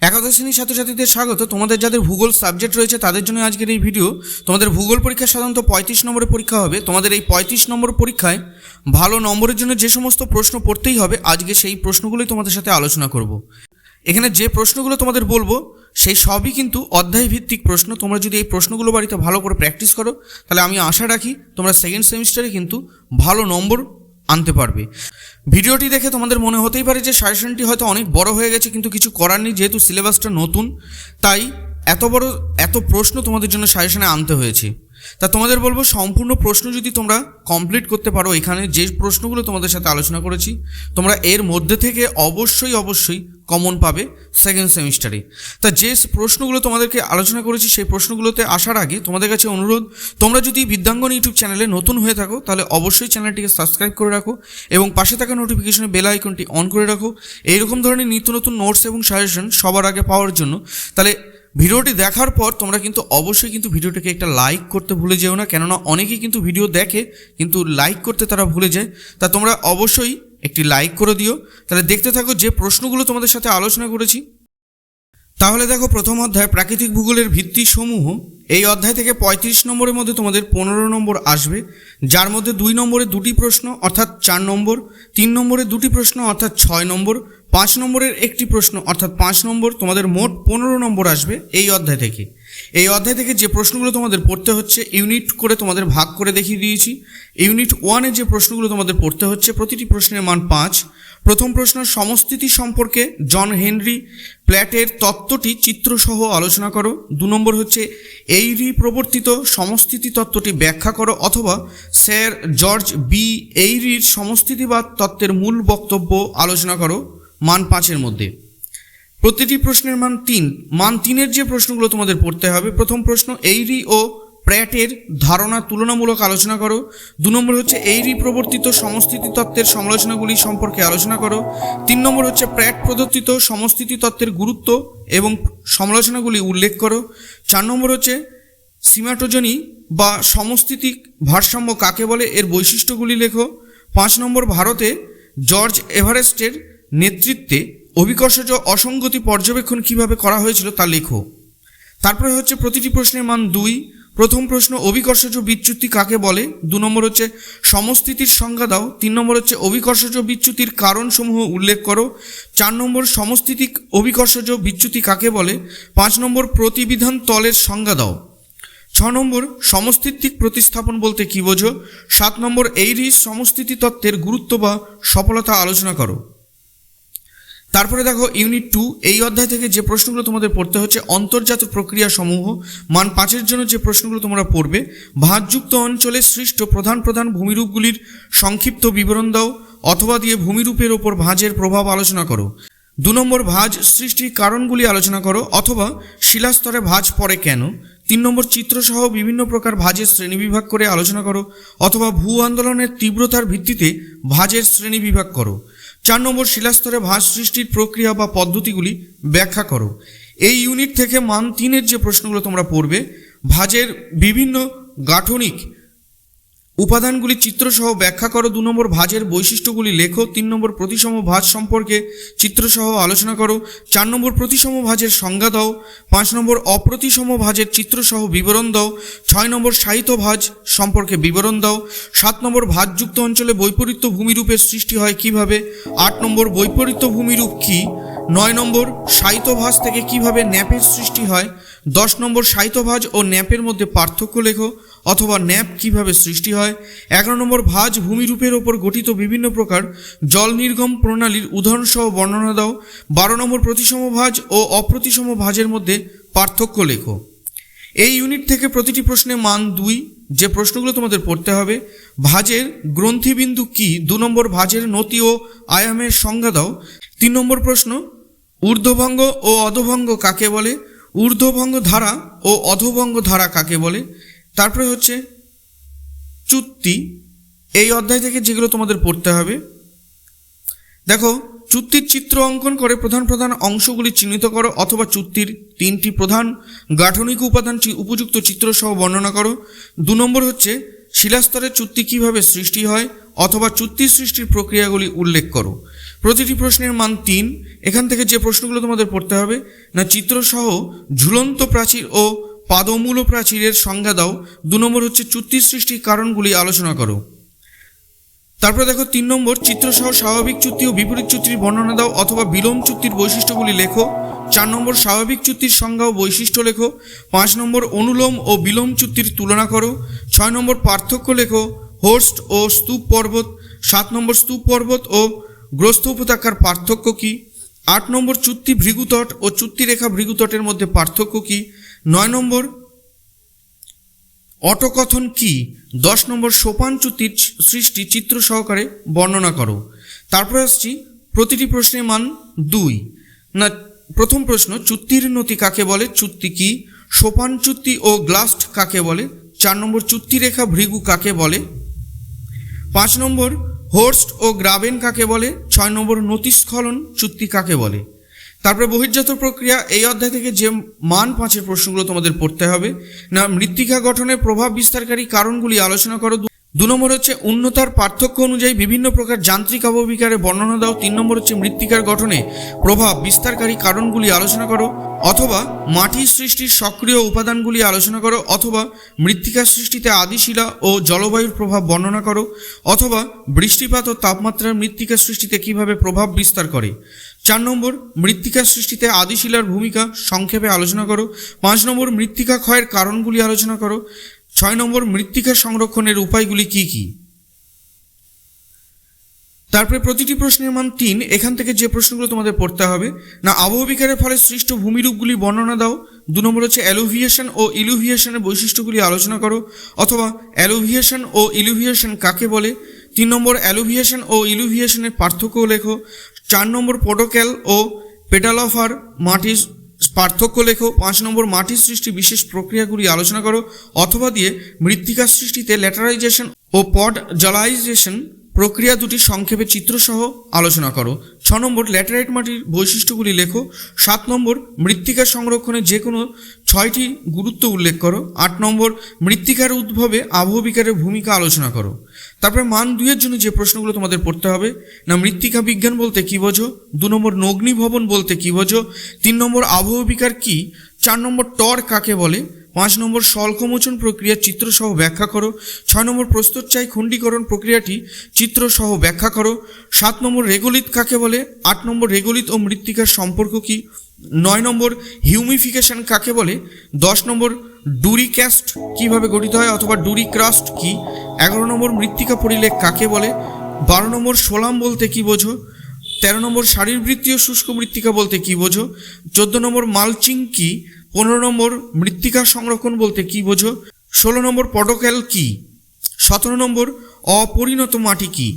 একাদশ শ্রেণীর ছাত্রছাত্রীদের স্বাগত। তোমাদের যাদের ভূগোল সাবজেক্ট রয়েছে তাদের জন্য আজকের এই ভিডিও। তোমাদের ভূগোল পরীক্ষা সাধারণত 35 নম্বরের পরীক্ষা হবে। তোমাদের এই 35 নম্বর পরীক্ষায় ভালো নম্বরের জন্য যে সমস্ত প্রশ্ন পড়তেই হবে, আজকে সেই প্রশ্নগুলোই তোমাদের সাথে আলোচনা করব। এখানে যে প্রশ্নগুলো তোমাদের বলবো সেই সবই কিন্তু অধ্যায় ভিত্তিক প্রশ্ন। তোমরা যদি এই প্রশ্নগুলো বাড়িতে ভালো করে প্র্যাকটিস করো তাহলে আমি আশা রাখি তোমরা সেকেন্ড সেমিস্টারে কিন্তু ভালো নম্বর আনতে পারবে। ভিডিওটি দেখে তোমাদের মনে হতেই পারে যে সাজেশনটি হয়তো অনেক বড় হয়ে গেছে, কিন্তু কিছু করার নেই, যেহেতু সিলেবাসটা নতুন তাই এত প্রশ্ন তোমাদের জন্য সাজেশনে আনতে হয়েছে। তা তোমাদের বলবো সম্পূর্ণ প্রশ্ন যদি তোমরা কমপ্লিট করতে পারো, এখানে যে প্রশ্নগুলো তোমাদের সাথে আলোচনা করেছি তোমরা এর মধ্যে থেকে অবশ্যই কমন পাবে সেকেন্ড সেমিস্টারে। তা যে প্রশ্নগুলো তোমাদেরকে আলোচনা করেছি সেই প্রশ্নগুলোতে আসার আগে তোমাদের কাছে অনুরোধ, তোমরা যদি বিদ্যাঙ্গন ইউটিউব চ্যানেলে নতুন হয়ে থাকো তাহলে অবশ্যই চ্যানেলটিকে সাবস্ক্রাইব করে রাখো এবং পাশে থাকা নোটিফিকেশনে বেল আইকনটি অন করে রাখো এইরকম ধরনের নিত্য নতুন নোটস এবং সাজেশন সবার আগে পাওয়ার জন্য। তাহলে ভিডিওটি দেখার পর তোমরা কিন্তু অবশ্যই কিন্তু ভিডিওটিকে একটা লাইক করতে ভুলে যেও না, কেননা অনেকেই কিন্তু ভিডিও দেখে কিন্তু লাইক করতে তারা ভুলে যায়। তা তোমরা অবশ্যই একটি লাইক করে দিও। তাহলে দেখতে থাকো যে প্রশ্নগুলো তোমাদের সাথে আলোচনা করেছি। তাহলে দেখো, প্রথম অধ্যায় প্রাকৃতিক ভূগোলের ভিত্তিসমূহ। এই অধ্যায় থেকে 35 নম্বরের মধ্যে তোমাদের 15 নম্বর আসবে, যার মধ্যে 2 নম্বরে 2টি প্রশ্ন অর্থাৎ 4 নম্বর, 3 নম্বরে 2টি প্রশ্ন অর্থাৎ 6 নম্বর, 5 নম্বরের একটি প্রশ্ন অর্থাৎ 5 নম্বর। তোমাদের মোট 15 নম্বর আসবে এই অধ্যায় থেকে। এই অধ্যায় থেকে যে প্রশ্নগুলো তোমাদের পড়তে হচ্ছে ইউনিট করে তোমাদের ভাগ করে দেখিয়ে দিয়েছি। ইউনিট 1-এ যে প্রশ্নগুলো তোমাদের পড়তে হচ্ছে প্রতিটি প্রশ্নের মান 5। প্রথম প্রশ্ন, সমস্থিতি সম্পর্কে জন হেনরি প্ল্যাটের তত্ত্বটি চিত্রসহ আলোচনা করো। 2 নম্বর হচ্ছে এইরি প্রবর্তিত সমস্থিতি তত্ত্বটি ব্যাখ্যা করো, অথবা স্যার জর্জ বি এইরির সমস্থিতিবাদ তত্ত্বের মূল বক্তব্য আলোচনা করো। মান 5-এর মধ্যে প্রতিটি প্রশ্নের মান 3। মান 3-এর যে প্রশ্নগুলো তোমাদের পড়তে হবে, প্রথম প্রশ্ন, এইরি ও প্র্যাটের ধারণা তুলনামূলক আলোচনা করো। 2 নম্বর হচ্ছে এইরি প্রবর্তিত সমস্থিতি তত্ত্বের সমালোচনাগুলি সম্পর্কে আলোচনা করো। 3 নম্বর হচ্ছে প্র্যাট প্রদত্তিত সমস্থিতি তত্ত্বের গুরুত্ব এবং সমালোচনাগুলি উল্লেখ করো। 4 নম্বর হচ্ছে সিমাটোজনি বা সমস্থিতিক ভারসাম্য কাকে বলে, এর বৈশিষ্ট্যগুলি লেখো। 5 নম্বর, ভারতে জর্জ এভারেস্টের নেতৃত্বে অভিকর্ষজ অসঙ্গতি পর্যবেক্ষণ কিভাবে করা হয়েছিল তা লেখো। তারপরে হচ্ছে প্রতিটি প্রশ্নের মান 2। প্রথম প্রশ্ন, অভিকর্ষজ বিচ্যুতি কাকে বলে। 2 নম্বর হচ্ছে সমস্থিতির সংজ্ঞা দাও। 3 নম্বর হচ্ছে অভিকর্ষজ বিচ্যুতির কারণসমূহ উল্লেখ করো। 4 নম্বর, সমস্থিতিক অভিকর্ষজ বিচ্যুতি কাকে বলে। 5 নম্বর, প্রতিবিধান তলের সংজ্ঞা দাও। 6 নম্বর, সমস্থিতিক প্রতিস্থাপন বলতে কী বোঝো। 7 নম্বর, এইরি সমস্থিতি তত্ত্বের গুরুত্ব বা সফলতা আলোচনা করো। তারপরে দেখো ইউনিট 2, এই অধ্যায় থেকে যে প্রশ্নগুলো তোমাদের পড়তে হচ্ছে অন্তর্জাত প্রক্রিয়া সমূহ। মান 5-এর জন্য যে প্রশ্নগুলো তোমরা পড়বে, ভাঁজযুক্ত অঞ্চলে সৃষ্ট প্রধান ভূমিরূপগুলির সংক্ষিপ্ত বিবরণ দাও, অথবা দিয়ে ভূমিরূপের ওপর ভাঁজের প্রভাব আলোচনা করো। 2 নম্বর, ভাঁজ সৃষ্টির কারণগুলি আলোচনা করো, অথবা শিলাস্তরে ভাঁজ পড়ে কেন। 3 নম্বর, চিত্রসহ বিভিন্ন প্রকার ভাঁজের শ্রেণীবিভাগ করে আলোচনা করো, অথবা ভূ আন্দোলনের তীব্রতার ভিত্তিতে ভাঁজের শ্রেণীবিভাগ করো। 4 নম্বর, শিলাস্তরে ভাঁজ সৃষ্টির প্রক্রিয়া বা পদ্ধতিগুলি ব্যাখ্যা করো। এই ইউনিট থেকে মান 3-এর যে প্রশ্নগুলো তোমরা পড়বে, ভাঁজের বিভিন্ন গাঠনিক উপাদানগুলি চিত্রসহ ব্যাখ্যা করো। 2 নম্বর, ভাঁজের বৈশিষ্ট্যগুলি লেখো। 3 নম্বর, প্রতিসম ভাঁজ সম্পর্কে চিত্রসহ আলোচনা করো। 4 নম্বর, প্রতিসম ভাঁজের সংজ্ঞা দাও। 5 নম্বর, অপ্রতিসম ভাঁজের চিত্রসহ বিবরণ দাও। 6 নম্বর, সাহিত্য ভাঁজ সম্পর্কে বিবরণ দাও। 7 নম্বর, ভাঁজযুক্ত অঞ্চলে বৈপরীত্য ভূমিরূপের সৃষ্টি হয় কিভাবে। 8 নম্বর, বৈপরীত্য ভূমিরূপ কী। 9 নম্বর, সাহিত্য ভাঁজ থেকে কিভাবে ন্যাপের সৃষ্টি হয়। 10 নম্বর, সাহিত্য ভাঁজ ও ন্যাপের মধ্যে পার্থক্য লেখো, অথবা ন্যাপ কিভাবে সৃষ্টি হয়। 11 নম্বর, ভাঁজ ভূমিরূপের ওপর গঠিত বিভিন্ন প্রকার জল নির্গম প্রণালীর উদাহরণসহ বর্ণনা দাও। 12 নম্বর, প্রতিসম ভাঁজ ও অপ্রতিসম ভাঁজের মধ্যে পার্থক্য লেখো। এই ইউনিট থেকে প্রতিটি প্রশ্নে মান 2। যে প্রশ্নগুলো তোমাদের পড়তে হবে, ভাঁজের গ্রন্থিবিন্দু কি। 2 নম্বর, ভাঁজের নতি ও আয়ামের সংজ্ঞা দাও। 3 নম্বর প্রশ্ন, ঊর্ধ্বভঙ্গ ও অধোভঙ্গ কাকে বলে। ঊর্ধ্বভঙ্গ ধারা ও অধোভঙ্গ ধারা কাকে বলে। তারপরে হচ্ছে চুক্তি। এই অধ্যায় থেকে যেগুলো তোমাদের পড়তে হবে, দেখো, চুক্তির চিত্র অঙ্কন করে প্রধান অংশগুলি চিহ্নিত করো, অথবা চুক্তির 3টি প্রধান গাঠনিক উপাদান উপযুক্ত চিত্রসহ বর্ণনা করো। 2 নম্বর হচ্ছে শিলাস্তরে চুক্তি কিভাবে সৃষ্টি হয়, অথবা চুক্তি সৃষ্টির প্রক্রিয়াগুলি উল্লেখ করো। প্রতিটি প্রশ্নের মান 3। এখান থেকে যে প্রশ্নগুলো তোমাদের পড়তে হবে না, চিত্রসহ ঝুলন্ত প্রাচীর ও পাদমূল প্রাচীরের সংজ্ঞা দাও। 2 নম্বর হচ্ছে চুক্তি সৃষ্টির কারণগুলি আলোচনা করো। তারপরে দেখো 3 নম্বর, চিত্রসহ স্বাভাবিক চুক্তি ও বিপরীত চুক্তির বর্ণনা দাও অথবা বিলোম চুক্তির বৈশিষ্ট্যগুলি লেখো। 4 নম্বর, স্বাভাবিক চুক্তির সংজ্ঞা ও বৈশিষ্ট্য লেখো। 5 নম্বর, অনুলোম ও বিলোম চুক্তির তুলনা করো। 6 নম্বর, পার্থক্য লেখো হোস্ট ও স্তূপ পর্বত। 7 নম্বর, স্তূপ পর্বত ও গ্রস্ত উপত্যকার পার্থক্য কী। 8 নম্বর, চুক্তি ভৃগুতট ও চুক্তিরেখা ভৃগুতটের মধ্যে পার্থক্য কী। 9 নম্বর, অটকথন কি। 10 নম্বর, সোপান চুক্তির সৃষ্টি চিত্র সহকারে বর্ণনা করো। তারপরে আসছি প্রতিটি প্রশ্নের মান 2। না, প্রথম প্রশ্ন, চুক্তির নতি কাকে বলে, চুক্তি কি। সোপান চুক্তি ও গ্লাস্ট কাকে বলে। 4 নম্বর, চুক্তিরেখা ভৃগু কাকে বলে। 5 নম্বর, হোর্স্ট ও গ্রাবেন কাকে বলে। 6 নম্বর, নতিস্খলন চুক্তি কাকে বলে। তারপরে বহির্জাত প্রক্রিয়া, এই অধ্যায় থেকে যে মান 5-এর প্রশ্নগুলো তোমাদের পড়তে হবে না, মৃত্তিকা গঠনে প্রভাব বিস্তারকারী কারণগুলি আলোচনা করো। 2 নম্বর হচ্ছে উন্নতার পার্থক্য অনুযায়ী বিভিন্ন প্রকার যান্ত্রিক আবহবিকারের বর্ণনা দাও। 3 নম্বর হচ্ছে মৃত্তিকার গঠনে প্রভাব বিস্তারকারী কারণগুলি আলোচনা করো অথবা মাটির সৃষ্টির সক্রিয় উপাদানগুলি আলোচনা করো অথবা মৃত্তিকার সৃষ্টিতে আদিশিলা ও জলবায়ুর প্রভাব বর্ণনা করো অথবা বৃষ্টিপাত ও তাপমাত্রার মৃত্তিকার সৃষ্টিতে কিভাবে প্রভাব বিস্তার করে। 4 নম্বর, মৃত্তিকার সৃষ্টিতে আদিশিলার ভূমিকা সংক্ষেপে আলোচনা করো। 5 নম্বর, মৃত্তিকা ক্ষয়ের কারণগুলি আলোচনা করো। 6 নম্বর, মৃত্তিকা সংরক্ষণের উপায়গুলি কি কি। তারপরে প্রতিটি প্রশ্নের মান 3। এখান থেকে যে প্রশ্নগুলো তোমাদের পড়তে হবে না, আবহবিকারের ফলে সৃষ্ট ভূমিরূপগুলি বর্ণনা দাও। 2 নম্বর হচ্ছে অ্যালুভিয়েশন ও ইলুভিয়েশনের বৈশিষ্ট্যগুলি আলোচনা করো অথবা অ্যালুভিয়েশন ও ইলুভিয়েশন কাকে বলে। 3 নম্বর, অ্যালুভিয়েশন ও ইলুভিয়েশনের পার্থক্য লেখো। 4 নম্বর, পোডোক্যাল ও পেটালফার মাটির পার্থক্য লেখো। 5 নম্বর, মাটির সৃষ্টি বিশেষ প্রক্রিয়াগুলি আলোচনা করো অথবা দিয়ে মৃত্তিকার সৃষ্টিতে ল্যাটারাইজেশন ও পডজলাইজেশন প্রক্রিয়া দুটি সংক্ষেপে চিত্রসহ আলোচনা করো। 6 নম্বর, ল্যাটেরাইট মাটির বৈশিষ্ট্যগুলি লেখো। 7 নম্বর, মৃত্তিকা সংরক্ষণে যে কোনো 6টি গুরুত্ব উল্লেখ করো। 8 নম্বর, মৃত্তিকার উদ্ভবে আবহবিকারের ভূমিকা আলোচনা করো। তারপরে মান 2-এর জন্য যে প্রশ্নগুলো তোমাদের পড়তে হবে না, মৃত্তিকা বিজ্ঞান বলতে কী বোঝো। 2 নম্বর, নগ্নিভবন বলতে কী বোঝো। 3 নম্বর, আবহবিকার কী। 4 নম্বর, টর কাকে বলে। 5 নম্বর, স্বল্পমোচন প্রক্রিয়া চিত্রসহ ব্যাখ্যা করো। 6 নম্বর, প্রস্তরচায়ী খণ্ডীকরণ প্রক্রিয়াটি চিত্রসহ ব্যাখ্যা করো। 7 নম্বর, রেগোলিথ কাকে বলে। 8 নম্বর, রেগোলিথ ও মৃত্তিকার সম্পর্ক কী। 9 নম্বর, হিউমিফিকেশন কাকে বলে। 10 নম্বর, ডুরিক্যাস্ট কীভাবে গঠিত হয় অথবা ডুরিক্রাস্ট কী। 11 নম্বর, মৃত্তিকা পরিলেখ কাকে বলে। 12 নম্বর, সোলাম বলতে কী বোঝো। 13 নম্বর, শারীরবৃত্তীয় শুষ্ক মৃত্তিকা বলতে কী বোঝো। 14 নম্বর, মালচিং কী। 15 নম্বর, মৃত্তিকা সংরক্ষণ বলতে কী বোঝো। 16 নম্বর, পডোক্যাল কী। 17 নম্বর, অপরিণত মাটি কী।